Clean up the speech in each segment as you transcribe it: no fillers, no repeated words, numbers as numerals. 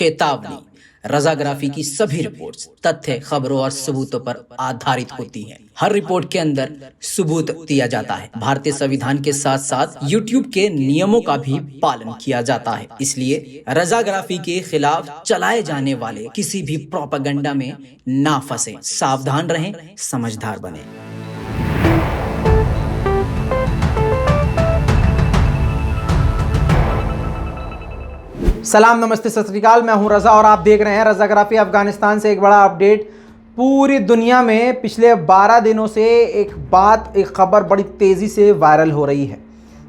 चेतावनी, रजाग्राफी की सभी रिपोर्ट्स तथ्य, खबरों और सबूतों पर आधारित होती हैं। हर रिपोर्ट के अंदर सबूत दिया जाता है। भारतीय संविधान के साथ साथ यूट्यूब के नियमों का भी पालन किया जाता है। इसलिए रजाग्राफी के खिलाफ चलाए जाने वाले किसी भी प्रोपेगेंडा में ना फंसे। सावधान रहें, समझदार बने। सलाम, नमस्ते, सत श्री अकाल। मैं हूं रजा और आप देख रहे हैं रजाग्राफी। अफगानिस्तान से एक बड़ा अपडेट। पूरी दुनिया में पिछले 12 दिनों से एक खबर बड़ी तेज़ी से वायरल हो रही है।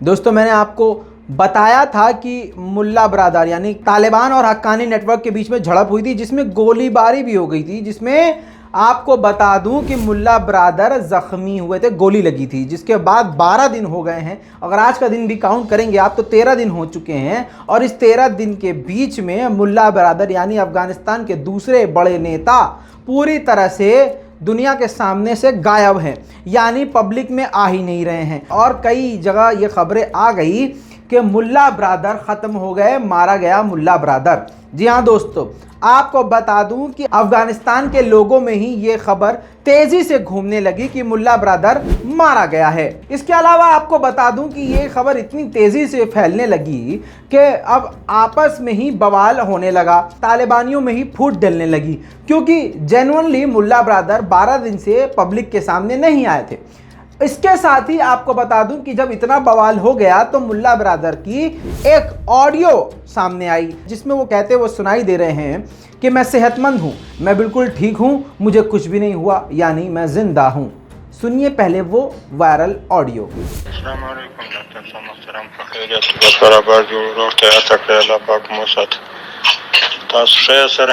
दोस्तों, मैंने आपको बताया था कि मुल्ला ब्रादर यानी तालिबान और हक्कानी नेटवर्क के बीच में झड़प हुई थी, जिसमें गोलीबारी भी हो गई थी। जिसमें आपको बता दूं कि मुल्ला ब्रादर जख्मी हुए थे, गोली लगी थी। जिसके बाद 12 दिन हो गए हैं। अगर आज का दिन भी काउंट करेंगे आप तो 13 दिन हो चुके हैं। और इस 13 दिन के बीच में मुल्ला ब्रादर यानी अफगानिस्तान के दूसरे बड़े नेता पूरी तरह से दुनिया के सामने से गायब हैं, यानी पब्लिक में आ ही नहीं रहे हैं। और कई जगह ये खबरें आ गई कि मुल्ला ब्रादर ख़त्म हो गए, मारा गया मुल्ला ब्रादर। जी हाँ दोस्तों, आपको बता दूं कि अफगानिस्तान के लोगों में ही ये खबर तेजी से घूमने लगी कि मुल्ला ब्रादर मारा गया है। इसके अलावा आपको बता दूं कि ये खबर इतनी तेजी से फैलने लगी कि अब आपस में ही बवाल होने लगा, तालिबानियों में ही फूट डलने लगी, क्योंकि जेन्युइनली मुल्ला ब्रादर 12 दिन से पब्लिक के सामने नहीं आए थे। इसके साथ ही आपको बता दूं कि जब इतना बवाल हो गया तो मुल्ला ब्रादर की एक ऑडियो सामने आई, जिसमें वो कहते हुए सुनाई दे रहे हैं कि मैं सेहतमंद हूं, मैं बिल्कुल ठीक हूं, मुझे कुछ भी नहीं हुआ, यानी मैं जिंदा हूं। सुनिए पहले वो वायरल ऑडियो। सर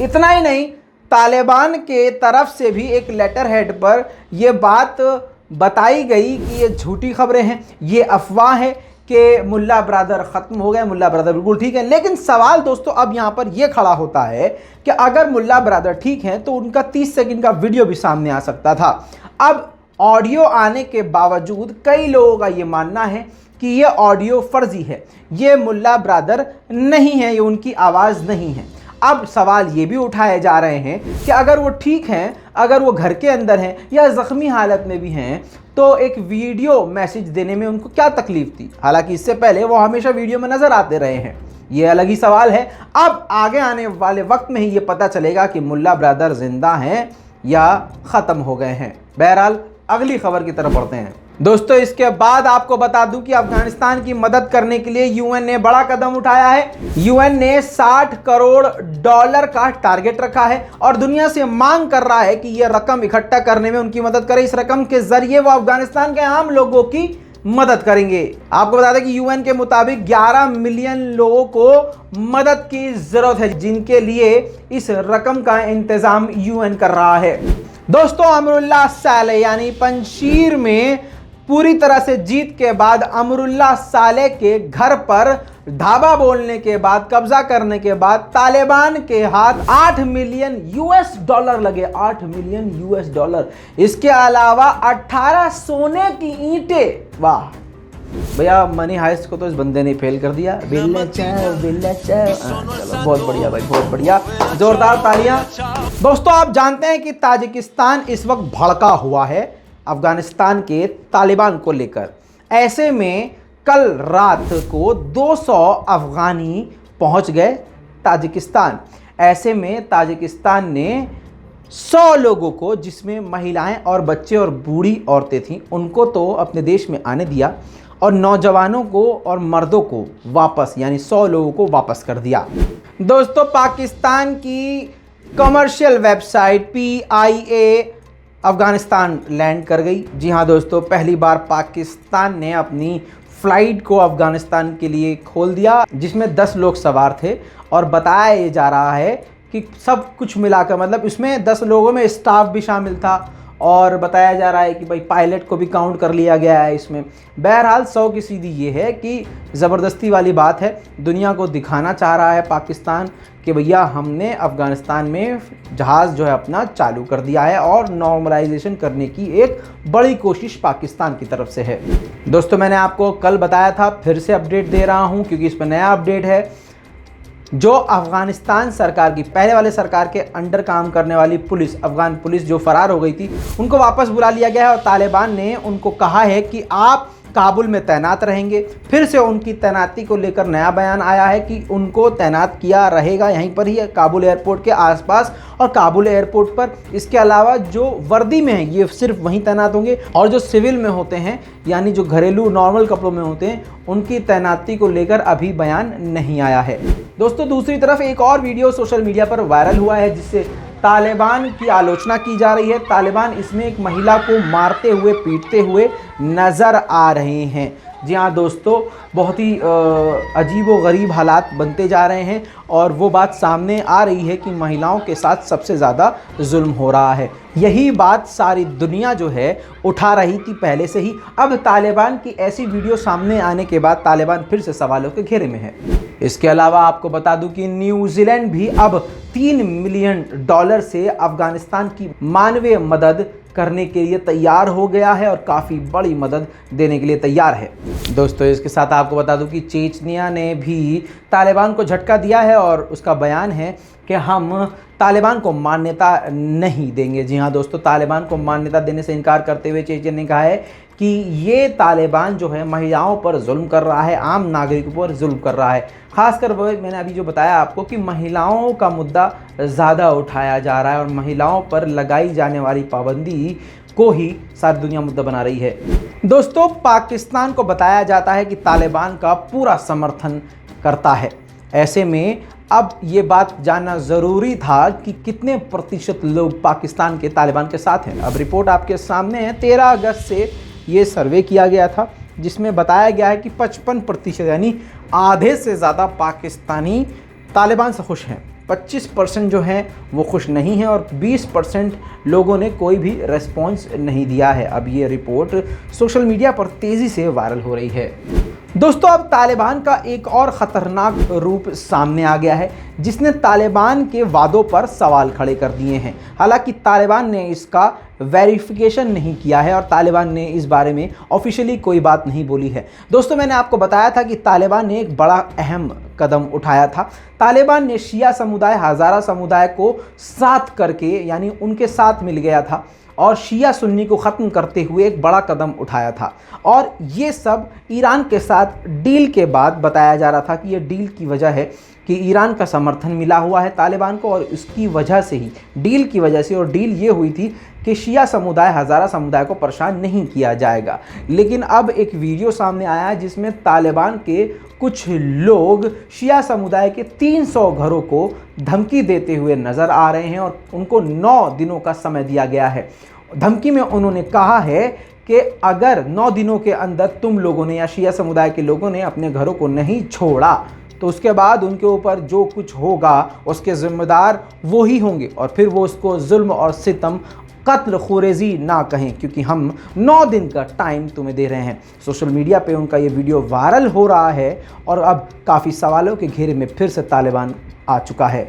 इतना ही नहीं, तालिबान के तरफ से भी एक लेटर हेड पर यह बात बताई गई कि ये झूठी खबरें हैं, ये अफवाह है कि मुल्ला ब्रादर ख़त्म हो गए, मुल्ला ब्रादर बिल्कुल ठीक है। लेकिन सवाल दोस्तों अब यहाँ पर यह खड़ा होता है कि अगर मुल्ला ब्रादर ठीक हैं तो उनका 30 सेकंड का वीडियो भी सामने आ सकता था। अब ऑडियो आने के बावजूद कई लोगों का ये मानना है कि ये ऑडियो फर्जी है, ये मुल्ला ब्रादर नहीं है, ये उनकी आवाज़ नहीं है। अब सवाल ये भी उठाए जा रहे हैं कि अगर वो ठीक हैं, अगर वो घर के अंदर हैं या ज़ख्मी हालत में भी हैं, तो एक वीडियो मैसेज देने में उनको क्या तकलीफ़ थी? हालांकि इससे पहले वो हमेशा वीडियो में नज़र आते रहे हैं, ये अलग ही सवाल है। अब आगे आने वाले वक्त में ही ये पता चलेगा कि मुल्ला ब्रादर ज़िंदा हैं या ख़त्म हो गए हैं। बहरहाल अगली खबर की तरफ बढ़ते हैं। दोस्तों, इसके बाद आपको बता दूं कि अफगानिस्तान की मदद करने के लिए यूएन ने बड़ा कदम उठाया है। यूएन ने $60 करोड़ का टारगेट रखा है और दुनिया से मांग कर रहा है कि यह रकम इकट्ठा करने में उनकी मदद करे। इस रकम के जरिए वो अफगानिस्तान के आम लोगों की मदद करेंगे। आपको बता दें कि यूएन के मुताबिक 11 मिलियन लोगों को मदद की जरूरत है, जिनके लिए इस रकम का इंतजाम यूएन कर रहा है। दोस्तों, अमरुल्लाह सालेह यानी पंजशीर में पूरी तरह से जीत के बाद अमरुल्लाह सालेह के घर पर धावा बोलने के बाद, कब्जा करने के बाद तालिबान के हाथ $8 मिलियन लगे। $8 मिलियन। इसके अलावा 18 सोने की ईंटें। वाह भैया, मनी हाइस्ट को तो इस बंदे ने फेल कर दिया। बिल्ला चलो, बहुत बढ़िया भाई, बहुत बढ़िया, जोरदार तालियां। दोस्तों, आप जानते हैं कि ताजिकिस्तान इस वक्त भड़का हुआ है अफगानिस्तान के तालिबान को लेकर। ऐसे में कल रात को 200 अफगानी पहुंच गए ताजिकिस्तान। ऐसे में ताजिकिस्तान ने 100 लोगों को, जिसमें महिलाएं और बच्चे और बूढ़ी औरतें थीं, उनको तो अपने देश में आने दिया और नौजवानों को और मर्दों को वापस, यानी 100 लोगों को वापस कर दिया। दोस्तों, पाकिस्तान की commercial website PIA Afghanistan land कर गई। जी हाँ दोस्तों, पहली बार पाकिस्तान ने अपनी फ़्लाइट को अफ़गानिस्तान के लिए खोल दिया, जिसमें 10 लोग सवार थे। और बताया ये जा रहा है कि सब कुछ मिलाकर, मतलब इसमें 10 लोगों में स्टाफ भी शामिल था और बताया जा रहा है कि भाई पायलट को भी काउंट कर लिया गया है इसमें। बहरहाल 100 की सीधी ये है कि ज़बरदस्ती वाली बात है, दुनिया को दिखाना चाह रहा है पाकिस्तान कि भैया हमने अफ़गानिस्तान में जहाज़ जो है अपना चालू कर दिया है और नॉर्मलाइजेशन करने की एक बड़ी कोशिश पाकिस्तान की तरफ से है। दोस्तों मैंने आपको कल बताया था, फिर से अपडेट दे रहा हूँ क्योंकि इस पर नया अपडेट है। जो अफ़गानिस्तान सरकार की पहले वाले सरकार के अंडर काम करने वाली पुलिस, अफ़गान पुलिस जो फ़रार हो गई थी, उनको वापस बुला लिया गया है और तालिबान ने उनको कहा है कि आप काबुल में तैनात रहेंगे। फिर से उनकी तैनाती को लेकर नया बयान आया है कि उनको तैनात किया रहेगा यहीं पर ही काबुल एयरपोर्ट के आसपास और काबुल एयरपोर्ट पर। इसके अलावा जो वर्दी में हैं ये सिर्फ वहीं तैनात होंगे और जो सिविल में होते हैं यानी जो घरेलू नॉर्मल कपड़ों में होते हैं उनकी तैनाती को लेकर अभी बयान नहीं आया है। दोस्तों दूसरी तरफ एक और वीडियो सोशल मीडिया पर वायरल हुआ है जिससे तालिबान की आलोचना की जा रही है। तालिबान इसमें एक महिला को मारते हुए पीटते हुए नज़र आ रहे हैं। जी हाँ दोस्तों, बहुत ही अजीब व गरीब हालात बनते जा रहे हैं और वो बात सामने आ रही है कि महिलाओं के साथ सबसे ज़्यादा जुल्म हो रहा है। यही बात सारी दुनिया जो है उठा रही थी पहले से ही। अब तालिबान की ऐसी वीडियो सामने आने के बाद तालिबान फिर से सवालों के घेरे में है। इसके अलावा आपको बता दूं कि न्यूजीलैंड भी अब $3 मिलियन से अफ़गानिस्तान की मानवीय मदद करने के लिए तैयार हो गया है और काफ़ी बड़ी मदद देने के लिए तैयार है। दोस्तों इसके साथ आपको बता दूं कि चेचनिया ने भी तालिबान को झटका दिया है और उसका बयान है कि हम तालिबान को मान्यता नहीं देंगे। जी हाँ दोस्तों, तालिबान को मान्यता देने से इनकार करते हुए चेचन ने कहा है कि ये तालिबान जो है महिलाओं पर जुल्म कर रहा है, आम नागरिकों पर जुल्म कर रहा है। खासकर वो मैंने अभी जो बताया आपको कि महिलाओं का मुद्दा ज़्यादा उठाया जा रहा है और महिलाओं पर लगाई जाने वाली पाबंदी को ही सारी दुनिया मुद्दा बना रही है। दोस्तों पाकिस्तान को बताया जाता है कि तालिबान का पूरा समर्थन करता है। ऐसे में अब ये बात जानना ज़रूरी था कि कितने प्रतिशत लोग पाकिस्तान के तालिबान के साथ हैं। अब रिपोर्ट आपके सामने है। 13 अगस्त से ये सर्वे किया गया था जिसमें बताया गया है कि 55% यानी आधे से ज़्यादा पाकिस्तानी तालिबान से खुश हैं। 25% जो हैं वो खुश नहीं हैं और 20% लोगों ने कोई भी रेस्पॉन्स नहीं दिया है। अब ये रिपोर्ट सोशल मीडिया पर तेज़ी से वायरल हो रही है। दोस्तों अब तालिबान का एक और ख़तरनाक रूप सामने आ गया है जिसने तालिबान के वादों पर सवाल खड़े कर दिए हैं। हालांकि तालिबान ने इसका वेरिफिकेशन नहीं किया है और तालिबान ने इस बारे में ऑफिशियली कोई बात नहीं बोली है। दोस्तों मैंने आपको बताया था कि तालिबान ने एक बड़ा अहम कदम उठाया था। तालिबान ने शिया समुदाय, हज़ारा समुदाय को साथ करके यानी उनके साथ मिल गया था और शिया सुन्नी को ख़त्म करते हुए एक बड़ा कदम उठाया था। और ये सब ईरान के साथ डील के बाद बताया जा रहा था कि ये डील की वजह है कि ईरान का समर्थन मिला हुआ है तालिबान को और उसकी वजह से ही डील की वजह से, और डील ये हुई थी कि शिया समुदाय, हज़ारा समुदाय को परेशान नहीं किया जाएगा। लेकिन अब एक वीडियो सामने आया है जिसमें तालिबान के कुछ लोग शिया समुदाय के 300 घरों को धमकी देते हुए नज़र आ रहे हैं और उनको 9 दिनों का समय दिया गया है। धमकी में उन्होंने कहा है कि अगर 9 दिनों के अंदर तुम लोगों ने या शिया समुदाय के लोगों ने अपने घरों को नहीं छोड़ा तो उसके बाद उनके ऊपर जो कुछ होगा उसके ज़िम्मेदार वो ही होंगे और फिर वो उसको जुल्म और सितम, कत्ल खुरेजी ना कहें क्योंकि हम 9 दिन का टाइम तुम्हें दे रहे हैं। सोशल मीडिया पे उनका ये वीडियो वायरल हो रहा है और अब काफ़ी सवालों के घेरे में फिर से तालिबान आ चुका है।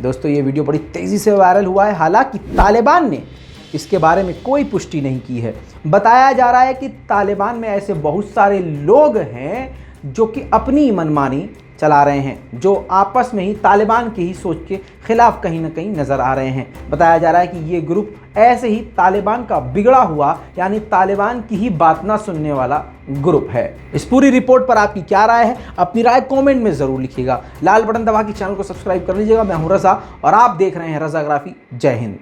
दोस्तों ये वीडियो बड़ी तेज़ी से वायरल हुआ है। हालांकि तालिबान ने इसके बारे में कोई पुष्टि नहीं की है। बताया जा रहा है कि तालिबान में ऐसे बहुत सारे लोग हैं जो कि अपनी मनमानी चला रहे हैं, जो आपस में ही तालिबान की ही सोच के खिलाफ कहीं ना कहीं नज़र आ रहे हैं। बताया जा रहा है कि ये ग्रुप ऐसे ही तालिबान का बिगड़ा हुआ यानी तालिबान की ही बात ना सुनने वाला ग्रुप है। इस पूरी रिपोर्ट पर आपकी क्या राय है? अपनी राय कमेंट में ज़रूर लिखिएगा। लाल बटन दबा के चैनल को सब्सक्राइब कर लीजिएगा। मैं हूं रज़ा और आप देख रहे हैं रज़ाग्राफी। जय हिंद।